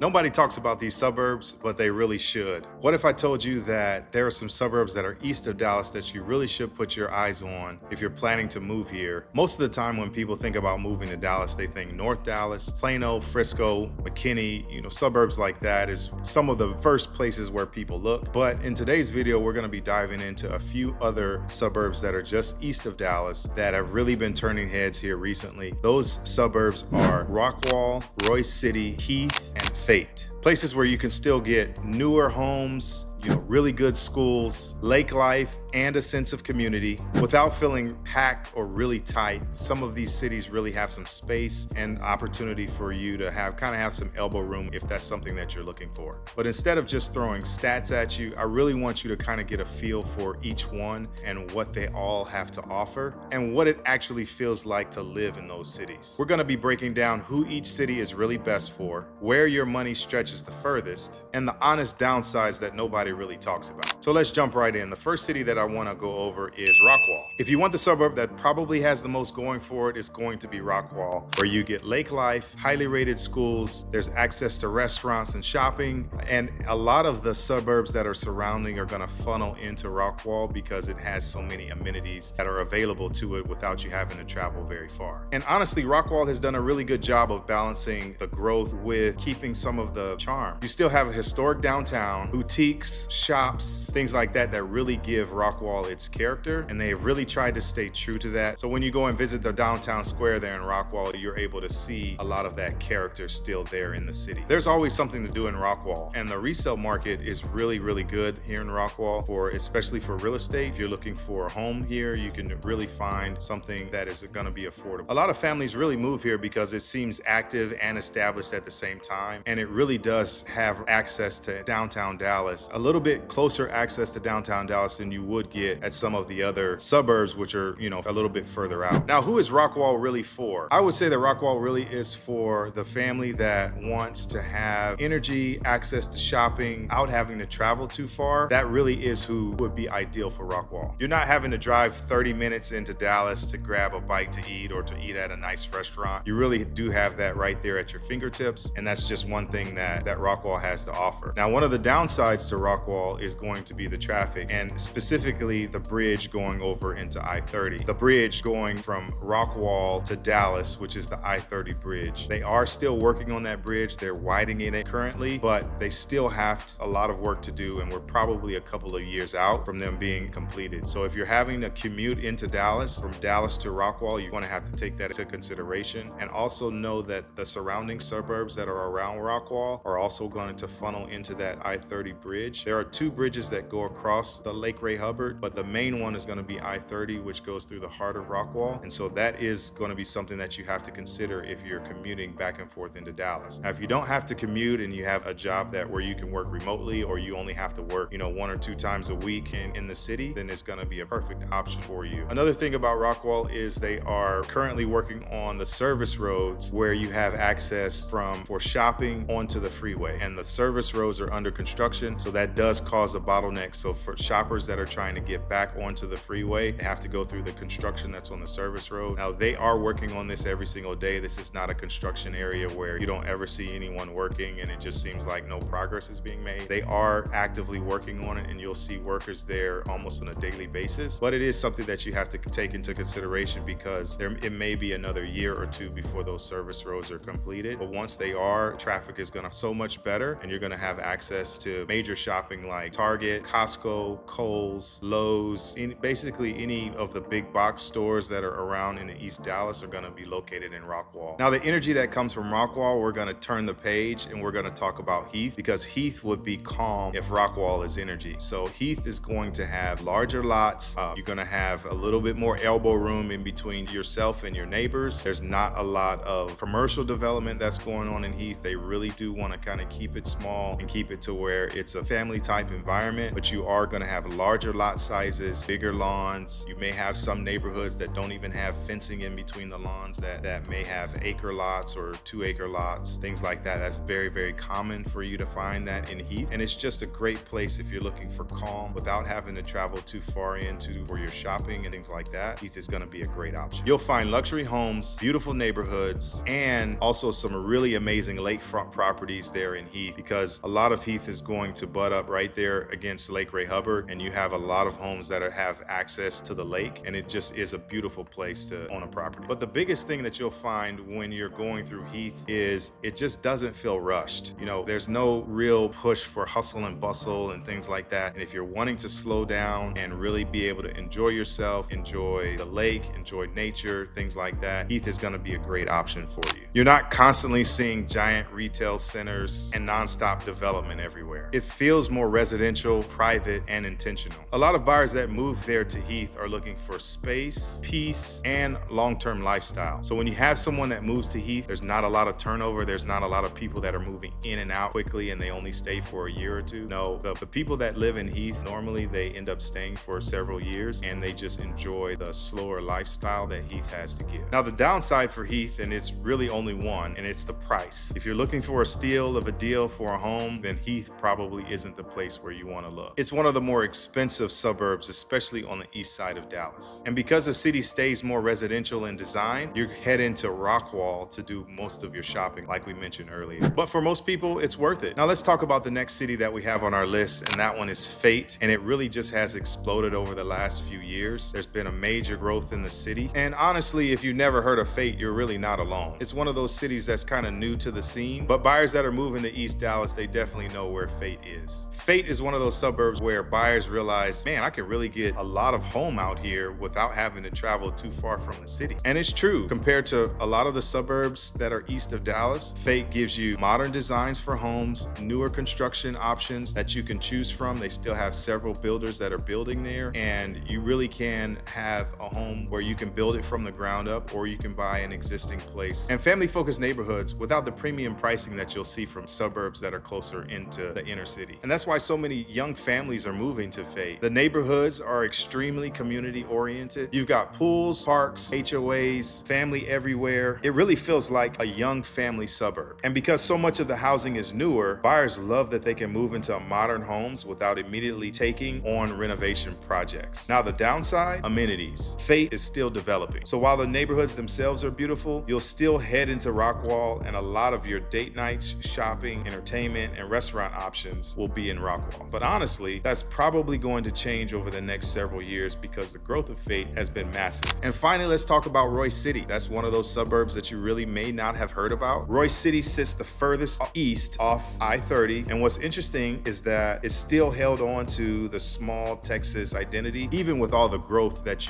Nobody talks about these suburbs, but they really should. What if I told you that there are some suburbs that are east of Dallas that you really should put your eyes on if you're planning to move here? Most of the time when people think about moving to Dallas, they think North Dallas, Plano, Frisco, McKinney, suburbs like that is some of the first places where people look. But in today's video, we're gonna be diving into a few other suburbs that are just east of Dallas that have really been turning heads here recently. Those suburbs are Rockwall, Royse City, Heath, and Fate. Places where you can still get newer homes, really good schools, lake life, and a sense of community without feeling packed or really tight. Some of these cities really have some space and opportunity for you to have some elbow room if that's something that you're looking for. But instead of just throwing stats at you, I really want you to kind of get a feel for each one and what they all have to offer and what it actually feels like to live in those cities. We're gonna be breaking down who each city is really best for, where your money stretches the furthest, and the honest downsides that nobody really talks about. So let's jump right in. The first city that I want to go over is Rockwall. If you want the suburb that probably has the most going for it, it's going to be Rockwall, where you get lake life, highly rated schools, there's access to restaurants and shopping, and a lot of the suburbs that are surrounding are going to funnel into Rockwall because it has so many amenities that are available to it without you having to travel very far. And honestly, Rockwall has done a really good job of balancing the growth with keeping some of the charm. You still have a historic downtown, boutiques, shops, things like that really give Rockwall its character, and they have really tried to stay true to that. So when you go and visit the downtown square there in Rockwall, you're able to see a lot of that character still there in the city. There's always something to do in Rockwall, and the resale market is really good here in Rockwall, especially for real estate. If you're looking for a home here, you can really find something that is going to be affordable. A lot of families really move here because it seems active and established at the same time, and it really does have access to downtown Dallas, a little bit closer access to downtown Dallas than you would get at some of the other suburbs, which are, a little bit further out. Now, who is Rockwall really for? I would say that Rockwall really is for the family that wants to have energy, access to shopping, without having to travel too far. That really is who would be ideal for Rockwall. You're not having to drive 30 minutes into Dallas to grab a bite to eat or to eat at a nice restaurant. You really do have that right there at your fingertips, and that's just one thing that Rockwall has to offer. Now, one of the downsides to Rockwall is going to be the traffic, and specifically the bridge going over into I-30. The bridge going from Rockwall to Dallas, which is the I-30 bridge. They are still working on that bridge. They're widening it currently, but they still have a lot of work to do, and we're probably a couple of years out from them being completed. So if you're having to commute into Dallas, from Dallas to Rockwall, you're going to have to take that into consideration, and also know that the surrounding suburbs that are around Rockwall are also going to funnel into that I-30 bridge. There are two bridges that go across the Lake Ray Hubbard, but the main one is going to be I-30, which goes through the heart of Rockwall. And so that is going to be something that you have to consider if you're commuting back and forth into Dallas. Now, if you don't have to commute and you have a job where you can work remotely, or you only have to work, 1 or 2 times a week in the city, then it's going to be a perfect option for you. Another thing about Rockwall is they are currently working on the service roads where you have access for shopping onto the freeway, and the service roads are under construction, so that does cause a bottleneck. So for shoppers that are trying to get back onto the freeway, they have to go through the construction that's on the service road. Now, they are working on this every single day. This is not a construction area where you don't ever see anyone working and it just seems like no progress is being made. They are actively working on it, and you'll see workers there almost on a daily basis. But it is something that you have to take into consideration because it may be another year or two before those service roads are completed. But once they are, traffic is going to so much better, and you're going to have access to major shopping like Target, Costco, Kohl's, Lowe's, basically any of the big box stores that are around in the East Dallas are going to be located in Rockwall. Now, the energy that comes from Rockwall, we're going to turn the page and we're going to talk about Heath, because Heath would be calm if Rockwall is energy. So Heath is going to have larger lots. You're going to have a little bit more elbow room in between yourself and your neighbors. There's not a lot of commercial development that's going on in Heath. They really do want to kind of keep it small and keep it to where it's a family family type environment, but you are going to have larger lot sizes, bigger lawns. You may have some neighborhoods that don't even have fencing in between the lawns that may have acre lots or 2-acre lots, things like that. That's very, very common for you to find that in Heath. And it's just a great place if you're looking for calm without having to travel too far into where you're shopping and things like that. Heath is going to be a great option. You'll find luxury homes, beautiful neighborhoods, and also some really amazing lakefront properties there in Heath, because a lot of Heath is going to butt up right there against Lake Ray Hubbard, and you have a lot of homes that have access to the lake, and it just is a beautiful place to own a property. But the biggest thing that you'll find when you're going through Heath is it just doesn't feel rushed. You know, there's no real push for hustle and bustle and things like that. And if you're wanting to slow down and really be able to enjoy yourself, enjoy the lake, enjoy nature, things like that, Heath is going to be a great option for you. You're not constantly seeing giant retail centers and nonstop development everywhere. It feels more residential, private, and intentional. A lot of buyers that move there to Heath are looking for space, peace, and long-term lifestyle. So when you have someone that moves to Heath, there's not a lot of turnover. There's not a lot of people that are moving in and out quickly and they only stay for a year or two. No, the people that live in Heath, normally they end up staying for several years and they just enjoy the slower lifestyle that Heath has to give. Now the downside for Heath, and it's really only one, and it's the price. If you're looking for a steal of a deal for a home, then Heath probably isn't the place where you want to look. It's one of the more expensive suburbs, especially on the east side of Dallas. And because the city stays more residential in design, you head into Rockwall to do most of your shopping, like we mentioned earlier. But for most people, it's worth it. Now let's talk about the next city that we have on our list, and that one is Fate. And it really just has exploded over the last few years. There's been a major growth in the city. And honestly, if you never heard of Fate, you're really not alone. It's one of those cities that's kind of new to the scene, but buyers that are moving to East Dallas, they definitely know where Fate is. Fate is one of those suburbs where buyers realize, man, I can really get a lot of home out here without having to travel too far from the city. And it's true, compared to a lot of the suburbs that are east of Dallas, Fate gives you modern designs for homes, newer construction options that you can choose from. They still have several builders that are building there, and you really can have a home where you can build it from the ground up, or you can buy an existing place. And family-focused neighborhoods without the premium pricing that you'll see from suburbs that are closer into the inner city. And that's why so many young families are moving to Fate. The neighborhoods are extremely community-oriented. You've got pools, parks, HOAs, family everywhere. It really feels like a young family suburb. And because so much of the housing is newer, buyers love that they can move into modern homes without immediately taking on renovation projects. Now the downside, amenities. Fate is still developing. So while the neighborhoods themselves are beautiful, you'll still head into Rockwall, and a lot of your date nights, shopping, entertainment, and restaurant options will be in Rockwall. But honestly, that's probably going to change over the next several years because the growth of Fate has been massive. And finally, let's talk about Royse City. That's one of those suburbs that you really may not have heard about. Royse City sits the furthest east off I-30, and what's interesting is that it's still held on to the small Texas identity, even with all the growth that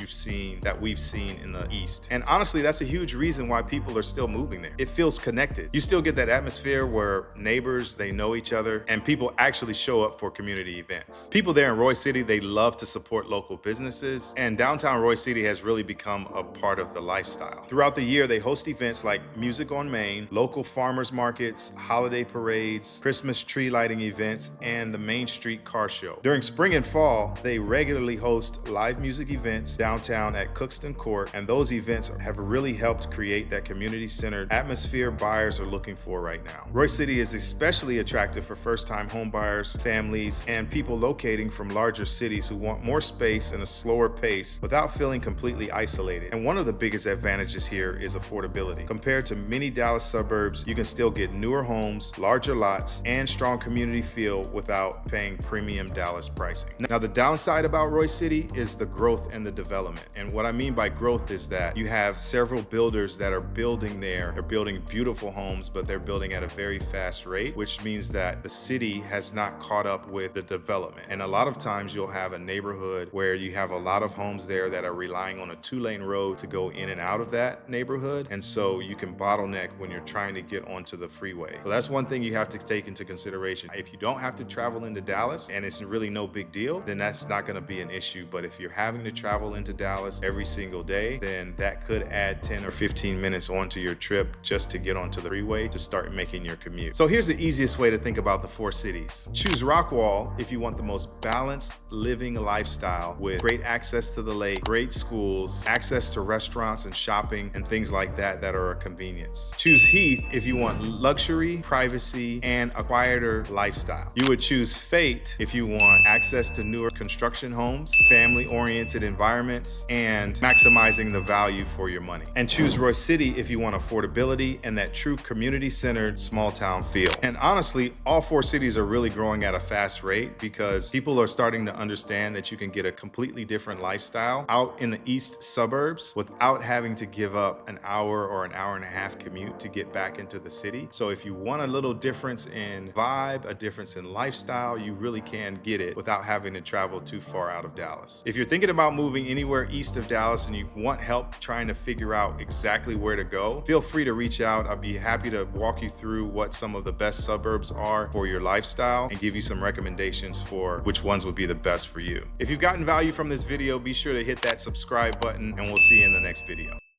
we've seen in the east. And honestly, that's a huge reason why people are still moving there. It feels connected. You still get that atmosphere where neighbors, they know each other, and people actually show up for community events. People there in Royse City, they love to support local businesses, and downtown Royse City has really become a part of the lifestyle. Throughout the year, they host events like Music on Main, local farmers markets, holiday parades, Christmas tree lighting events, and the Main Street Car Show. During spring and fall, they regularly host live music events downtown at Cookston Court, and those events have really helped create that community-centered atmosphere buyers are looking for right now. Royse City is especially attractive for first-time home buyers, families, and people locating from larger cities who want more space and a slower pace without feeling completely isolated. And one of the biggest advantages here is affordability. Compared to many Dallas suburbs, you can still get newer homes, larger lots, and strong community feel without paying premium Dallas pricing. Now, the downside about Royse City is the growth and the development. And what I mean by growth is that you have several builders that are building there. They're building beautiful homes, but they're building at a very fast rate, which means that the city has not caught up with the development. And a lot of times you'll have a neighborhood where you have a lot of homes there that are relying on a 2-lane road to go in and out of that neighborhood. And so you can bottleneck when you're trying to get onto the freeway. So that's one thing you have to take into consideration. If you don't have to travel into Dallas and it's really no big deal, then that's not going to be an issue. But if you're having to travel into Dallas every single day, then that could add 10 or 15 minutes onto your trip just to get onto the freeway to start making your commute. So here's the easiest way to think about the 4 cities. Choose Rockwall if you want the most balanced living lifestyle with great access to the lake, great schools, access to restaurants and shopping and things like that that are a convenience. Choose Heath if you want luxury, privacy, and a quieter lifestyle. You would choose Fate if you want access to newer construction homes, family-oriented environments, and maximizing the value for your money. And choose Royse City if you want affordability and that true community-centered small town feel. And honestly, all 4 cities are really growing at a fast rate because people are starting to understand that you can get a completely different lifestyle out in the east suburbs without having to give up an hour or an hour and a half commute to get back into the city. So if you want a little difference in vibe, a difference in lifestyle, you really can get it without having to travel too far out of Dallas. If you're thinking about moving anywhere east of Dallas and you want help trying to figure out exactly where to go, feel free to reach out. I'll be happy to walk you through what some of the best suburbs are for your lifestyle and give you some recommendations for which ones would be the best for you. If you've gotten value from this video, be sure to hit that subscribe button and we'll see you in the next video.